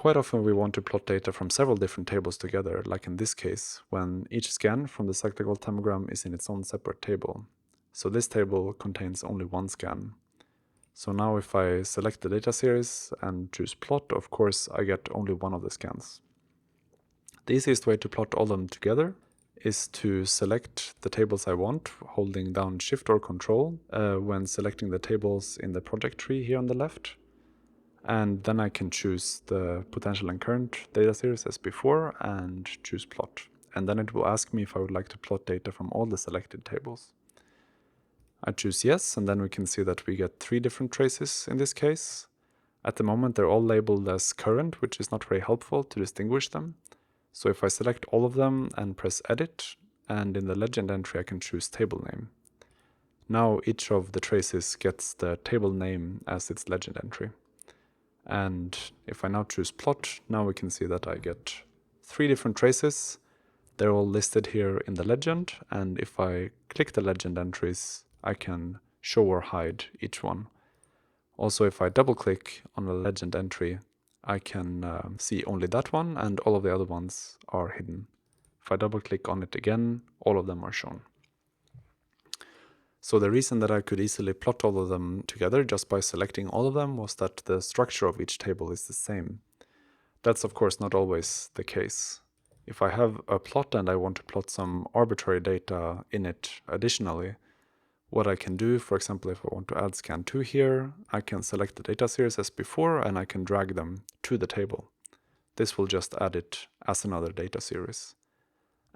quite often we want to plot data from several different tables together, like in this case, when each scan from the cyclical thermogram is in its own separate table. So this table contains only one scan. So now if I select the data series and choose plot, of course I get only one of the scans. The easiest way to plot all of them together is to select the tables I want, holding down Shift or Control when selecting the tables in the project tree here on the left. And then I can choose the potential and current data series as before and choose plot. And then it will ask me if I would like to plot data from all the selected tables. I choose yes, and then we can see that we get 3 different traces in this case. At the moment they're all labeled as current, which is not very helpful to distinguish them. So if I select all of them and press edit, and in the legend entry I can choose table name. Now each of the traces gets the table name as its legend entry. And if I now choose plot, now we can see that I get 3 different traces. They're all listed here in the legend, and if I click the legend entries, I can show or hide each one. Also, if I double click on the legend entry, I can see only that one, and all of the other ones are hidden. If I double click on it again, all of them are shown. So the reason that I could easily plot all of them together just by selecting all of them was that the structure of each table is the same. That's of course not always the case. If I have a plot and I want to plot some arbitrary data in it additionally, what I can do, for example, if I want to add scan 2 here, I can select the data series as before and I can drag them to the table. This will just add it as another data series.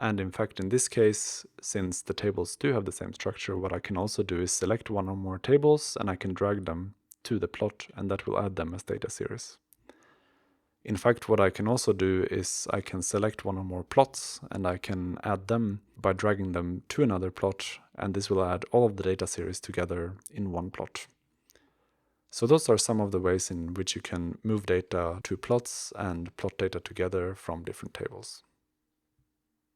And in fact, in this case, since the tables do have the same structure, what I can also do is select one or more tables and I can drag them to the plot, and that will add them as data series. In fact, what I can also do is I can select one or more plots and I can add them by dragging them to another plot, and this will add all of the data series together in one plot. So those are some of the ways in which you can move data to plots and plot data together from different tables.